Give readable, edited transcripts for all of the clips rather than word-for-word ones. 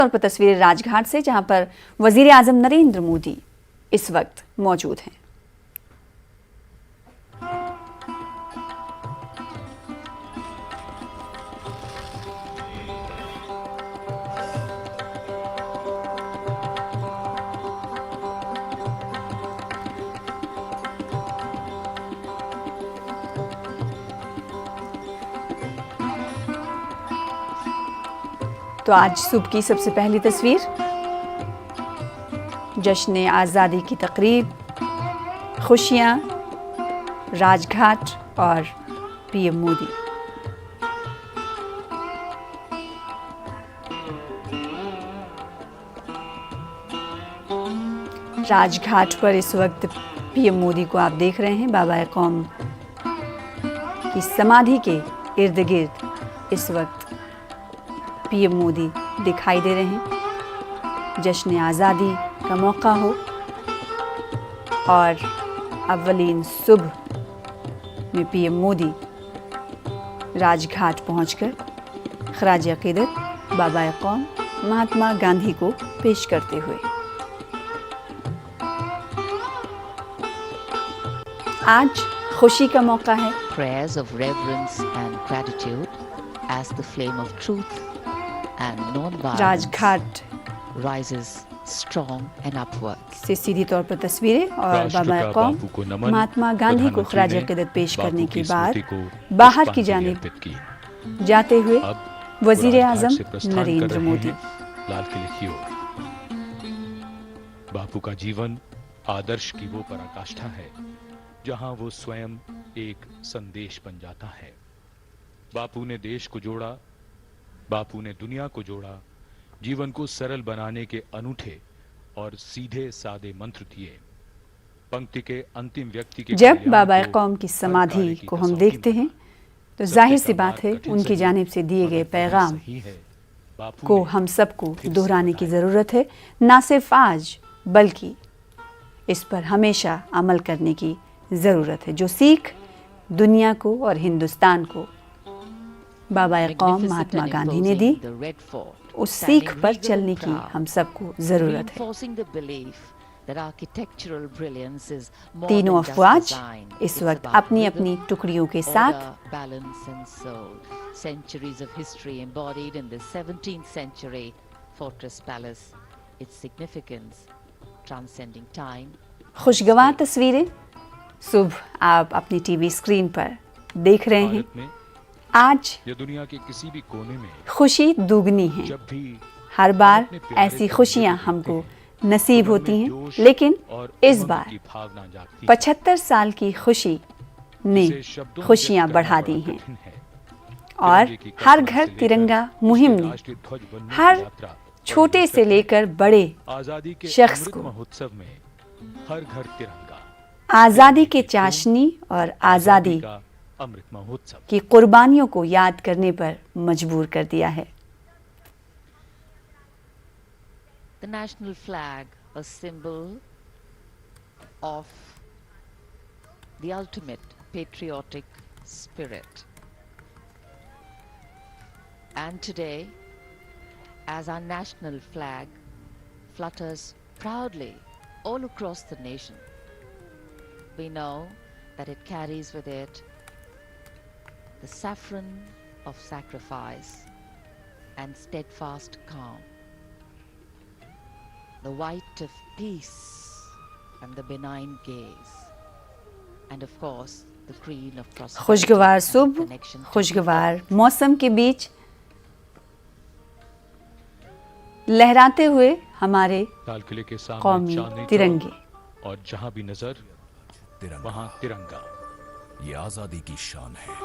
तौर पर तस्वीरें राजघाट से, जहां पर वजीर आजम नरेंद्र मोदी इस वक्त मौजूद हैं। तो आज सुबह की सबसे पहली तस्वीर, जश्न आज़ादी की तकरीब, खुशियाँ, राजघाट और पीएम मोदी। राजघाट पर इस वक्त पीएम मोदी को आप देख रहे हैं। बाबा कौम की समाधि के इर्द गिर्द इस वक्त पीएम मोदी दिखाई दे रहे हैं। जश्न आज़ादी का मौका हो और अव्वलीन सुबह में पीएम मोदी राजघाट पहुंचकर खराज अक़ीदत बाबा कौम महात्मा गांधी को पेश करते हुए। आज खुशी का मौका है। Prayers of reverence and gratitude as the flame of truth and non-violence Rajghat rises strong and upward. से सीधी तौर पर तस्वीरें और बाबा कौम महात्मा गांधी को खराज अक़ीदत पेश करने के बाद बाहर की जानिब जाते हुए वजीर आजम नरेंद्र मोदी। लाल किले की ओर बापू का जीवन आदर्श की वो पराकाष्ठा है जहां वो स्वयं एक संदेश बन जाता है। बापू ने देश को जोड़ा, बापू ने दुनिया को जोड़ा, जीवन को सरल बनाने के अनूठे और सीधे सादे मंत्र दिए। पंक्ति के अंतिम व्यक्ति के जब बाबा कौम की समाधि को हम देखते हैं तो जाहिर सी बात है उनकी जानिब से दिए गए पैगाम को हम सबको दोहराने की ज़रूरत है। ना सिर्फ आज बल्कि इस पर हमेशा अमल करने की ज़रूरत है। जो सीख दुनिया को और हिंदुस्तान को बाबा कौम महात्मा गांधी ने दी, उस सीख पर चलने की हम सबको ज़रूरत है। तीनों अफवाज इस वक्त अपनी अपनी टुकड़ियों के साथ खुशगवार तस्वीरें सुबह आप अपनी टीवी स्क्रीन पर देख रहे हैं। आज या दुनिया के किसी भी कोने में खुशी दुगनी है। हर बार ऐसी खुशियां हमको नसीब होती हैं, लेकिन इस बार 75 साल की खुशी ने खुशियां बढ़ा दी हैं और हर घर तिरंगा मुहिम ने हर छोटे से लेकर बड़े शख्स को हर घर तिरंगा, आज़ादी के चाशनी और आज़ादी अमृत महोत्सव की कुर्बानियों को याद करने पर मजबूर कर दिया है। The national flag, a symbol of the ultimate patriotic spirit. And today, as our national flag flutters proudly all across the nation, we know that it carries with it the saffron of sacrifice and steadfast calm, the white of peace and the benign gaze, and of course the green of prosperity. खुशगवार सुबह, खुशगवार मौसम के बीच लहराते हुए हमारे लाल किले के सामने कौमी तिरंगे, और जहां भी नजर वहां तिरंगा। ये आजादी की शान है,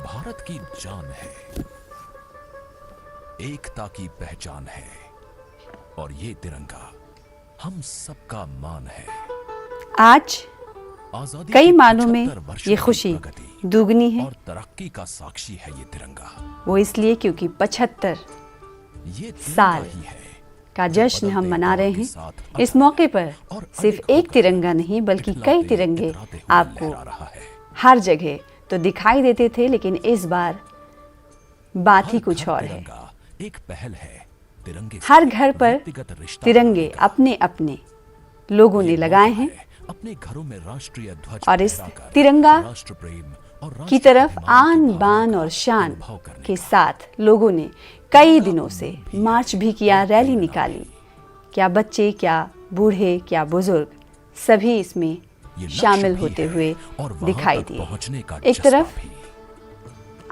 भारत की जान है, एकता की पहचान है और ये तिरंगा हम सबका मान है। आज कई मानों में ये खुशी दुगनी है और तरक्की का साक्षी है ये तिरंगा। वो इसलिए क्योंकि 75 ये साल ही है का जश्न हम मना रहे हैं। इस मौके पर सिर्फ एक तिरंगा नहीं बल्कि कई तिरंगे आपको हर जगह तो दिखाई देते थे, लेकिन इस बार बात ही कुछ और है। एक पहल है तिरंगे से हर घर पर व्यक्तिगत रिश्ता तिरंगे बनाने का अपने अपने लोगों ने ये लगाए मौका हैं है अपने घरों में राष्ट्रीय ध्वज और इस फहराकर तिरंगा राष्ट्र प्रेम और की राष्ट्र तरफ अभिमान की आन भावना बान का और शान अनुभव करने के का। साथ लोगों ने कई दिनों से मार्च भी किया, रैली निकाली। क्या बच्चे, क्या बूढ़े, क्या बुजुर्ग, सभी इसमें ये लक्ष्य शामिल भी होते है हुए और वहां दिखाई तक दिए। पहुंचने का एक जज्बा तरफ भी।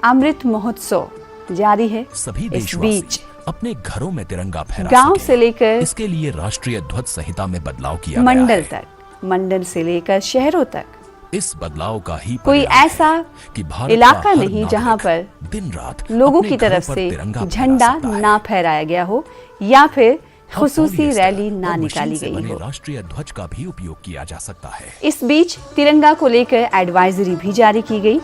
अमृत महोत्सव जारी है, सभी इस देशवासी बीच अपने घरों में तिरंगा फहरा गांव सकें। से लेकर इसके लिए राष्ट्रीय ध्वज संहिता में बदलाव किया मंडल गया है। तक, मंडल से लेकर शहरों तक इस बदलाव का ही कोई परिणाम ऐसा है कि भारत इलाका का हर नहीं जहां नागरिक पर दिन रात लोगों अपने की घरों तरफ पर से तिरंगा फहरा झंडा सकता है। ना फहराया गया हो या फिर अब खुसूसी पॉलिएस्टर रैली ना और मशीन निकाली से गई बने हो। राष्ट्रीय ध्वज का भी उपयोग किया जा सकता है। इस बीच तिरंगा को लेकर एडवाइजरी भी जारी की गई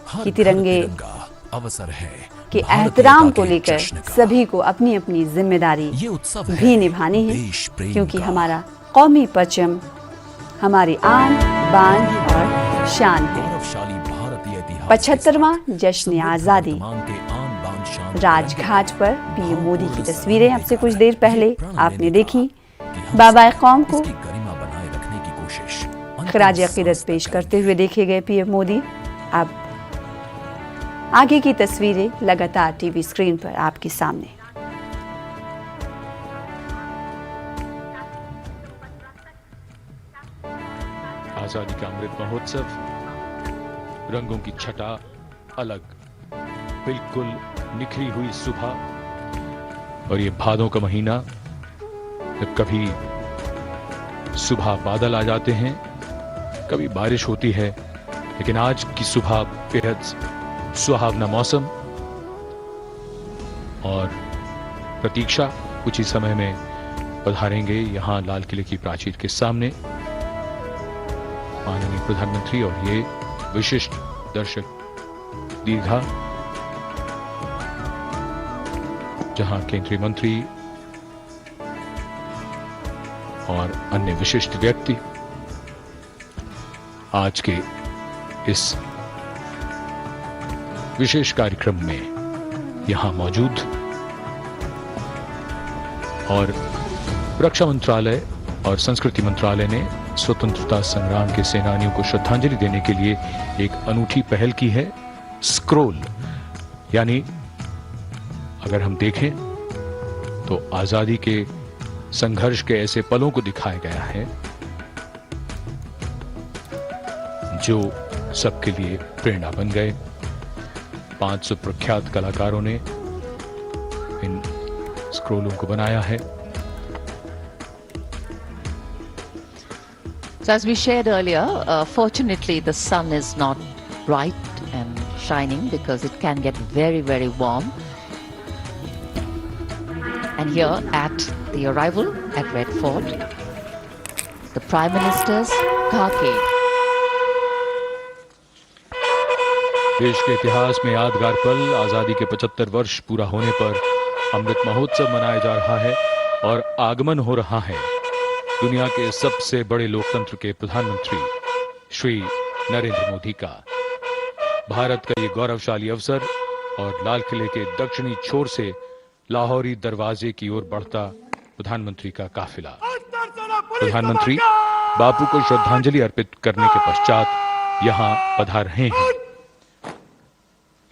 हर कि घर तिरंगे तिरंगा अवसर है के भारतीयता एहतराम को के लेकर जश्न का। सभी को अपनी अपनी जिम्मेदारी ये उत्सव भी है निभानी है, देश प्रेम क्योंकि का। हमारा कौमी परचम हमारी आन बान और शान है। गौरवशाली भारतीय इतिहास 75वां के साथ जश्न समृद्ध आजादी वर्तमान के आन बान शान राजघाट पर पीएम मोदी की भावपूर्ण तस्वीरें सम्मान आपसे कुछ देकर देर पहले ये प्रण आपने लेने देखी। का कि हम बाबा सब कौम को इसकी गरिमा बनाए रखने की कोशिश अंतिम खराज सांस अकीदत तक पेश करते करेंगे। हुए देखे गए पीएम मोदी। अब आगे की तस्वीरें लगातार टीवी स्क्रीन पर आपके सामने। आजादी का अमृत महोत्सव, रंगों की छटा अलग, बिल्कुल निखरी हुई सुबह। और ये भादों का महीना, जब कभी सुबह बादल आ जाते हैं, कभी बारिश होती है, लेकिन आज की सुबह बेहद सुहावना मौसम और प्रतीक्षा कुछ ही समय में पधारेंगे यहां लाल किले की प्राचीर के सामने माननीय प्रधानमंत्री और ये विशिष्ट दर्शक दीर्घा, जहां केंद्रीय मंत्री और अन्य विशिष्ट व्यक्ति आज के इस विशेष कार्यक्रम में यहां मौजूद। और रक्षा मंत्रालय और संस्कृति मंत्रालय ने स्वतंत्रता संग्राम के सेनानियों को श्रद्धांजलि देने के लिए एक अनूठी पहल की है। स्क्रोल, यानी अगर हम देखें तो आजादी के संघर्ष के ऐसे पलों को दिखाया गया है जो सबके लिए प्रेरणा बन गए। 500 प्रख्यात कलाकारों ने इन स्क्रोलों को बनाया है। So as we shared earlier, fortunately the sun is not bright and shining because it can get very, very warm. And here at the arrival at Red Fort, the Prime Minister's khaki. देश के इतिहास में यादगार पल, आजादी के 75 वर्ष पूरा होने पर अमृत महोत्सव मनाया जा रहा है और आगमन हो रहा है दुनिया के सबसे बड़े लोकतंत्र के प्रधानमंत्री श्री नरेंद्र मोदी का। भारत का ये गौरवशाली अवसर और लाल किले के दक्षिणी छोर से लाहौरी दरवाजे की ओर बढ़ता प्रधानमंत्री का काफिला। प्रधानमंत्री बापू को श्रद्धांजलि अर्पित करने के पश्चात यहां पधार रहे हैं।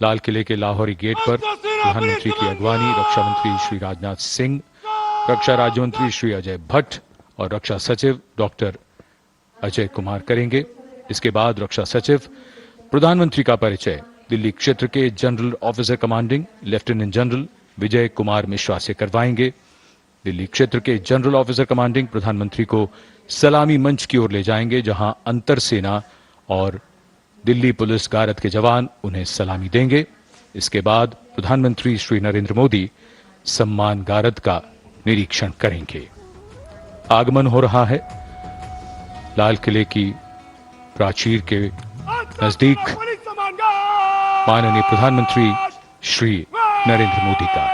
लाल किले के लाहौरी गेट पर प्रधानमंत्री की अगवानी रक्षा मंत्री श्री राजनाथ सिंह, रक्षा राज्य मंत्री श्री अजय भट्ट और रक्षा सचिव डॉक्टर अजय कुमार करेंगे। इसके बाद रक्षा सचिव प्रधानमंत्री का परिचय दिल्ली क्षेत्र के general officer commanding lieutenant general Vijay Kumar Mishra से करवाएंगे। दिल्ली क्षेत्र के जनरल ऑफिसर कमांडिंग प्रधानमंत्री को सलामी मंच की ओर ले जाएंगे, जहां अंतर सेना और दिल्ली पुलिस गारद के जवान उन्हें सलामी देंगे। इसके बाद प्रधानमंत्री श्री नरेंद्र मोदी सम्मान गारद का निरीक्षण करेंगे। आगमन हो रहा है लाल किले की प्राचीर के नजदीक माननीय प्रधानमंत्री श्री नरेंद्र मोदी का।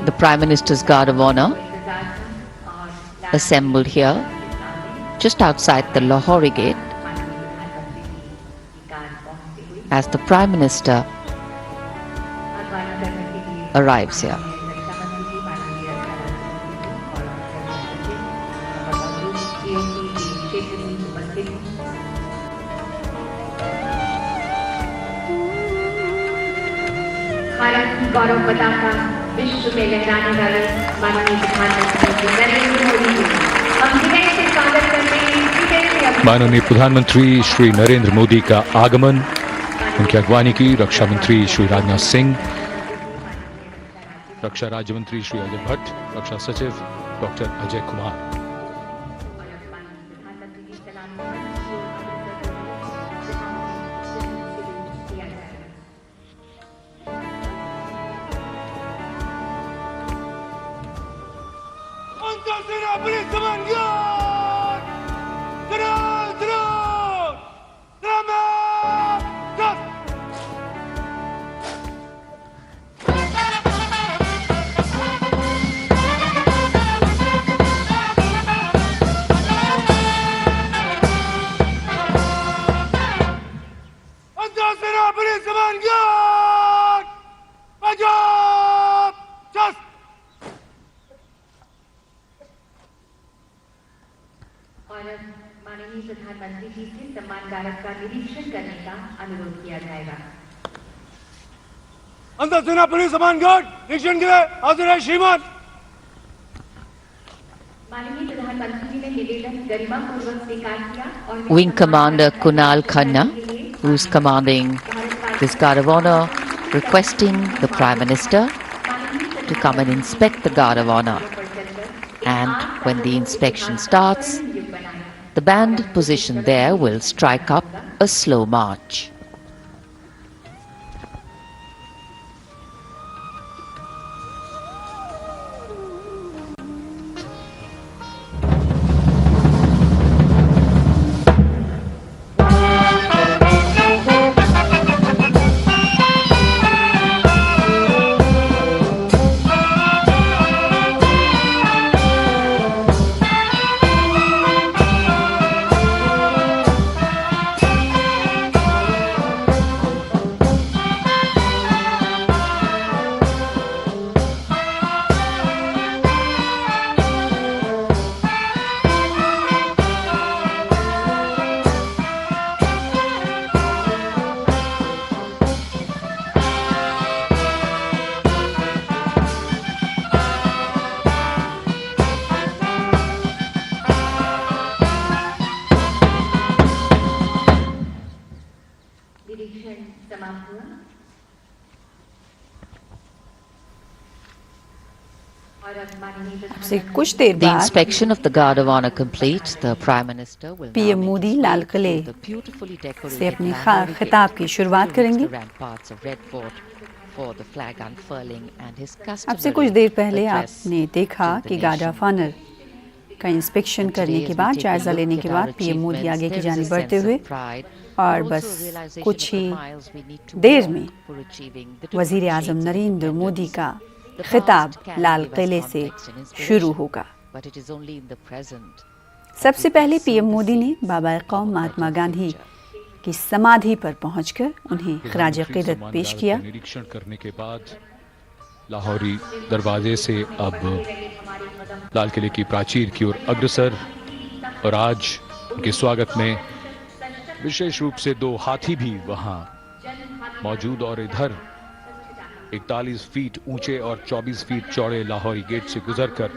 The Prime Minister's Guard of Honor assembled here just outside the Lahori Gate as the Prime Minister arrives here. Bharat की गौरव पताका विश्व में लहराने वाले माननीय प्रधानमंत्री नरेंद्र मोदी जी हम विनय से स्वागत करते हैं। विनय से अभिनंदन। माननीय प्रधानमंत्री श्री नरेंद्र मोदी का आगमन, उनकी अगवानी की रक्षा मंत्री श्री राजनाथ सिंह, रक्षा राज्य मंत्री श्री अजय भट्ट, रक्षा सचिव डॉक्टर अजय कुमार। माननीय प्रधानमंत्री जी से सम्मान कारक का निरीक्षण करने का अनुरोध किया जाएगा। अंतर सेना पुलिस सम्मान गार्ड निरीक्षण के लिए हाजिर है श्रीमान। माननीय प्रधानमंत्री जी ने निवेदन गरिमापूर्वक स्वीकार किया और Wing Commander Kunal Khanna, who's commanding this Guard of Honor, requesting the Prime Minister to come and inspect the Guard of Honor. And when the inspection starts, the band positioned there will strike up a slow march. निरीक्षण समाप्त हुआ और अब माननीय से कुछ देर The बाद inspection of the Guard of Honor complete, the Prime Minister will now PM make Modi his way Lal through किले the beautifully decorated से अपने Lahori खिताब Gate की शुरुआत to करेंगे। the ramparts of Red Fort for the flag unfurling and his अब से कुछ देर पहले address आपने देखा to the कि गार्ड nation. ऑफ ऑनर का इंस्पेक्शन And करने today, के as we बाद take a जायजा look लेने at के our बाद पीएम मोदी achievements, आगे की there is जानी a बढ़ते sense हुए of pride, और but बस also a realization कुछ of the he miles we need to there walk में for achieving the वजीर different Azam shades of Narendra Modi independence. का The खिताब past can Lal give us किले से context and inspiration, शुरू होगा। but it is only in the present सबसे पहले पीएम sow the मोदी ने seeds बाबा of कौम a Mahatma better Gandhi future. की समाधि पर पहुंचकर उन्हें खराज प्रधानमंत्री अकीदत सम्मान पेश गार्ड किया। का निरीक्षण करने के बाद लाहौरी दरवाजे से अब लाल किले की प्राचीर की ओर अग्रसर, और आज उनके स्वागत में विशेष रूप से 2 हाथी भी वहां मौजूद, और इधर 41 फीट ऊंचे और 24 फीट चौड़े लाहौरी गेट से गुजरकर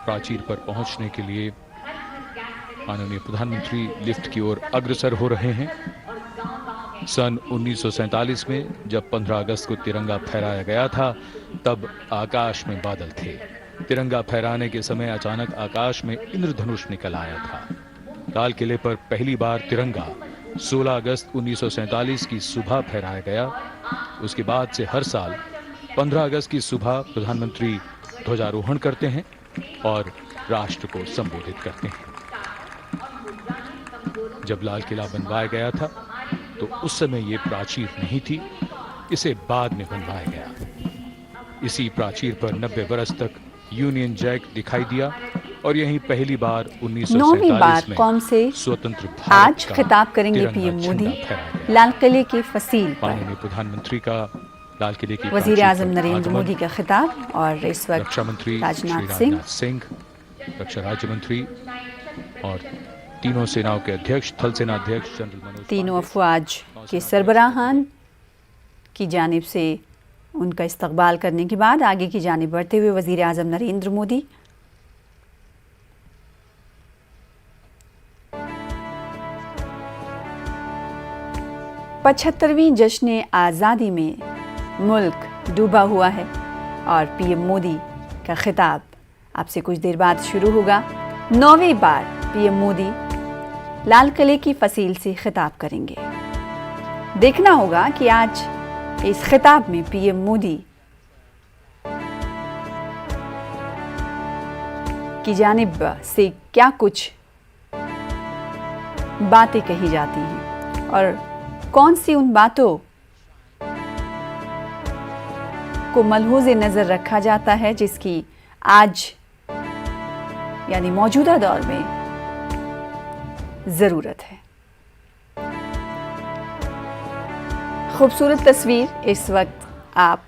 प्राचीर पर पहुंचने के लिए माननीय प्रधानमंत्री लिफ्ट की ओर अग्रसर हो रहे हैं। सन 1947 में जब 15 अगस्त को तिरंगा फहराया गया था, तब आकाश में बादल थे। तिरंगा फहराने के समय अचानक आकाश में इंद्रधनुष निकल आया था। लाल किले पर पहली बार तिरंगा 16 अगस्त 1947 की सुबह फहराया गया। उसके बाद से हर साल 15 अगस्त की सुबह प्रधानमंत्री ध्वजारोहण करते हैं और राष्ट्र को संबोधित करते हैं। जब लाल किला बनवाया गया था तो उस समय ये प्राचीर नहीं थी। इसे बाद में बनवाया गया। इसी प्राचीर पर 90 बरस तक यूनियन जैक दिखाई दिया और यहीं पहली बार 9वीं बार 1947 में कौम से स्वतंत्र भारत आज का खिताब करेंगे तिरंगा पीएम मोदी झंडा फहराया गया। लाल किले की फसील पर। माननीय प्रधानमंत्री का लाल किले की वजीर प्राचीर आजम पर नरेंद्र आगमन, मोदी का खिताब और इस वक्त रक्षा मंत्री श्री राजनाथ सिंह, राजनाथ सिंह, रक्षा राज्य मंत्री और तीनों सेनाओं के अध्यक्ष, थल सेना अध्यक्ष जनरल मनोज तीनों पांडे, अफवाज के सरबराहान की जानिब से उनका इस्तकबाल करने के बाद आगे की जानिब बढ़ते हुए वजीर आजम नरेंद्र मोदी पचहत्तरवीं जश्न आज़ादी में मुल्क डूबा हुआ है और पीएम मोदी का खिताब आपसे कुछ देर बाद शुरू होगा। 9वीं बार पीएम मोदी लाल किले की फसील से खिताब करेंगे। देखना होगा कि आज इस खिताब में पीएम मोदी की जानिब से क्या कुछ बातें कही जाती हैं और कौन सी उन बातों को मलहूज़े नज़र रखा जाता है जिसकी आज यानी मौजूदा दौर में ज़रूरत है। खूबसूरत तस्वीर इस वक्त आप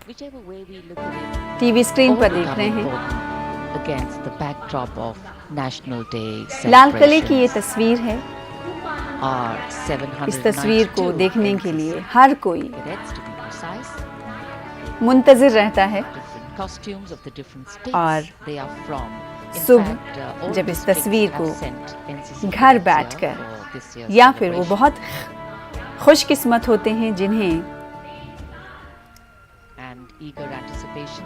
टीवी स्क्रीन पर देख रहे हैं। Against the backdrop of National Day लाल किले की ये celebrations तस्वीर है। are इस तस्वीर को 792 देखने के लिए NCC हर कोई cadets, to be precise, मुंतजिर रहता है different costumes of the different states और they are from. In सुबह fact, all जब इस districts तस्वीर have को sent NCC घर cadets बैठकर here for this year's या फिर वो celebration. बहुत खुशकिस्मत होते हैं जिन्हें And eager anticipation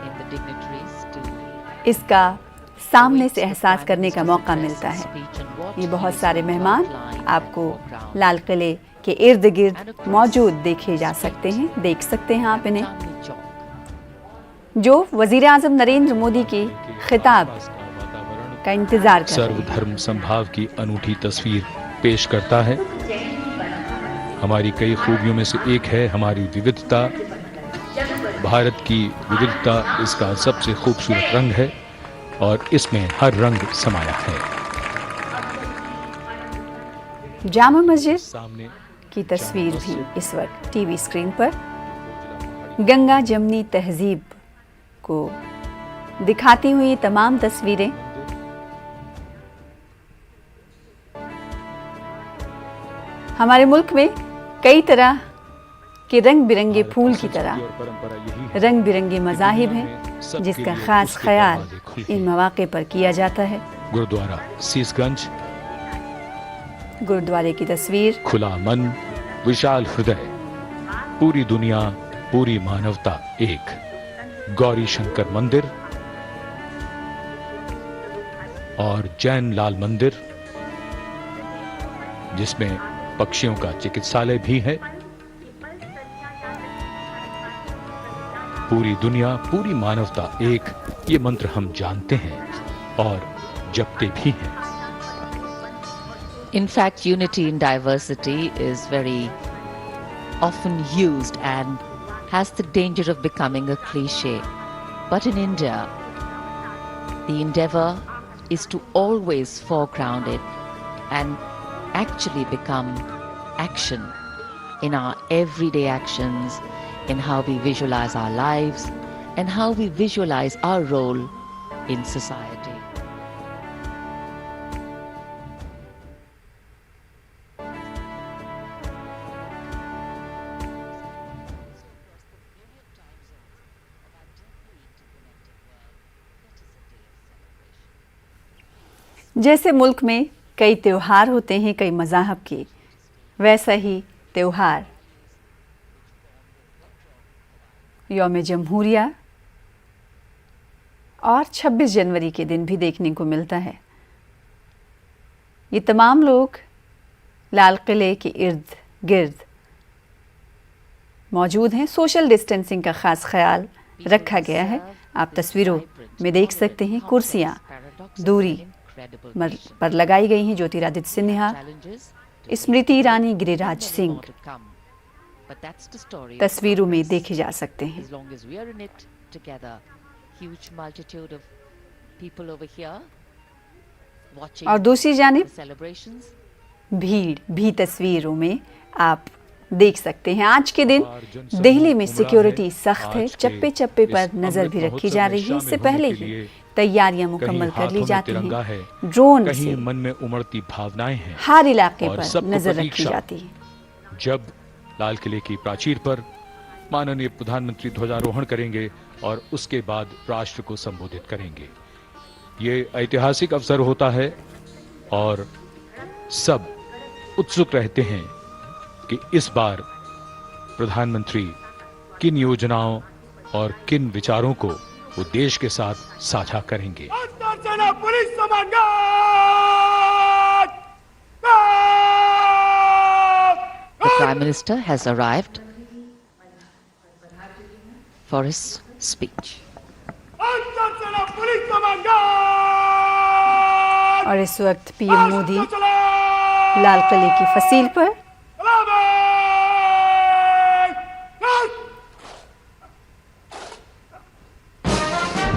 in the dignitaries to इसका सामने से एहसास करने का मौका मिलता है। ये बहुत सारे मेहमान आपको लाल किले के इर्द गिर्द मौजूद देखे जा सकते हैं, देख सकते हैं आप इन्हें, जो वजीर आजम नरेंद्र मोदी के खिताब का इंतजार कर रहे हैं। सर्वधर्म संभाव की अनूठी तस्वीर पेश करता है। हमारी कई खूबियों में से एक है हमारी विविधता। भारत की विविधता इसका सबसे खूबसूरत रंग है और इसमें हर रंग समाया है। जामा मस्जिद सामने की तस्वीर भी इस वक्त टीवी स्क्रीन पर गंगा जमनी तहजीब को दिखाती हुई तमाम तस्वीरें हमारे मुल्क में कई तरह के रंग बिरंगे फूल की तरह रंग बिरंगे मज़ाहिब हैं जिसका ख़ास ख्याल इन मौक़े पर किया जाता है। गुरुद्वारा सीसगंज, गुरुद्वारे की तस्वीर, खुला मन, विशाल हृदय, पूरी दुनिया, पूरी मानवता एक, गौरी शंकर मंदिर और जैन लाल मंदिर जिसमें पक्षियों का चिकित्सालय भी है। पूरी दुनिया, पूरी मानवता एक, ये मंत्र हम जानते हैं और जपते भी हैं। In fact, unity in diversity is very often used and has the danger of becoming a cliche. But in India, the endeavor is to always foreground it and actually become action in our everyday actions, in how we visualize our lives and how we visualize our role in society. जैसे मुल्क में कई त्योहार होते हैं कई मज़ाहब के, वैसा ही त्योहार यौम जमहूरिया और 26 जनवरी के दिन भी देखने को मिलता है। ये तमाम लोग लाल किले के इर्द गिर्द मौजूद हैं। सोशल डिस्टेंसिंग का ख़ास ख्याल रखा गया है। आप तस्वीरों में देख सकते हैं कुर्सियाँ दूरी पर लगाई गई हैं। Jyotiraditya Scindia, Smriti Irani, Giriraj Singh But that's the story. तस्वीरों में देखे जा सकते हैं। As long as we are in it together, huge multitude of people over here watching और दूसरी जानिब the celebrations. भीड़ भी तस्वीरों में आप देख सकते हैं। आज के दिन दिल्ली में सिक्योरिटी सख्त है, चप्पे चप्पे पर नजर भी रखी जा रही है। इससे पहले ही तैयारियां मुकम्मल कर ली जाती हैं। ड्रोन से मन में उमड़ती भावनाएं हैं, हर इलाके और पर सबको नजर रखी प्रतीक्षा। जाती है। जब लाल किले की प्राचीर पर माननीय प्रधानमंत्री ध्वजारोहण करेंगे और उसके बाद राष्ट्र को संबोधित करेंगे। ये ऐतिहासिक अवसर होता है और सब उत्सुक रहते हैं कि इस बार प्रधानमंत्री किन योजनाओं और किन विचारों को वो देश के साथ साझा करेंगे। The Prime Minister has arrived for his speech. और इस वक्त पीएम मोदी लाल किले की फसील पर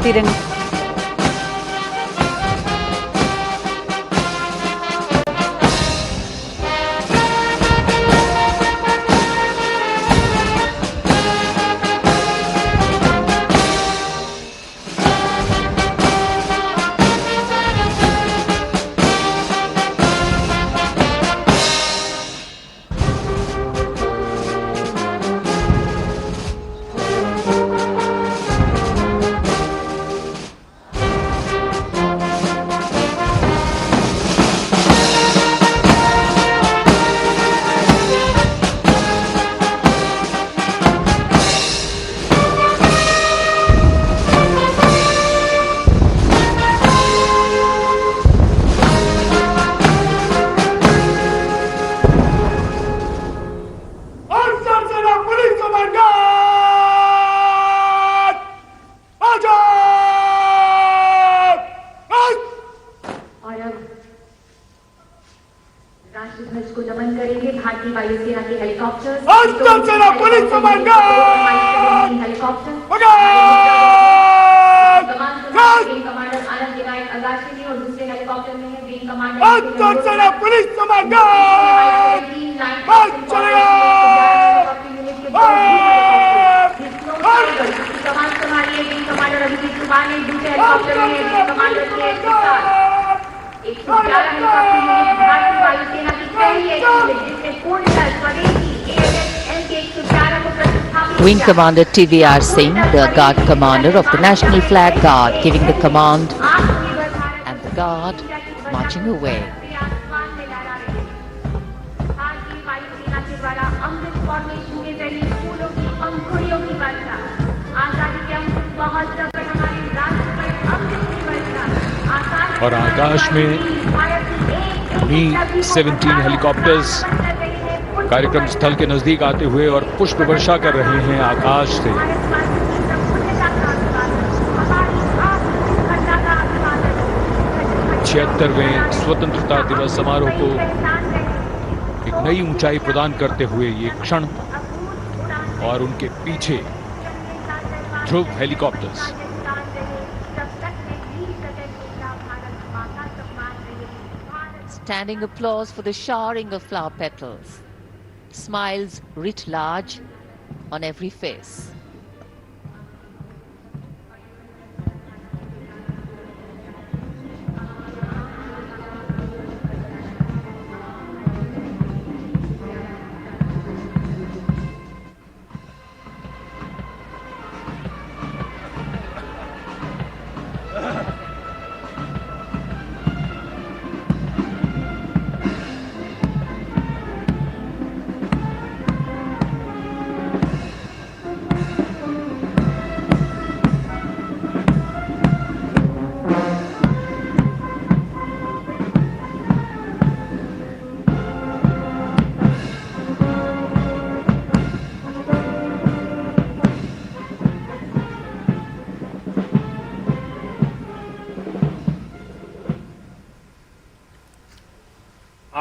तिरंगा राष्ट्रध्वज को नमन करेंगे भारतीय वायुसेना के हेलीकॉप्टर पुलिस हेलीकॉप्टर कमांडर आनंद विनायक अगाशी जी और दूसरे हेलीकॉप्टर में है विंग कमांडर पुलिस कमान संभालिए विंग कमांडर अभिजीत कुमार ने दूसरे हेलीकॉप्टर में है विंग कमांडर के 111 हेलीकॉप्टर यूनिट भारतीय वायुसेना की पहली एक यूनिट जिसने पूर्णतः स्वदेशी LK-111 को प्रतिस्थापित Wing Commander TVR Singh, the Guard Commander of the National Flag Guard, giving the command, and the Guard marching away. भारतीय वायुसेना के द्वारा अमृत फॉर्मेशन के जरिए फूलों की पंखुड़ियों की वर्षा, आजादी के अमृत महोत्सव पर हमारे राष्ट्र पर अमृत की वर्षा, आकाश और आकाश में Mi-17 हेलीकॉप्टर्स कार्यक्रम स्थल के नजदीक आते हुए और पुष्प वर्षा कर रहे हैं आकाश से। 76वें स्वतंत्रता दिवस समारोह को एक नई ऊंचाई प्रदान करते हुए ये क्षण और उनके पीछे ध्रुव helicopters. Standing applause for the showering of flower petals. Smiles writ large on every face.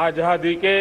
आजादी के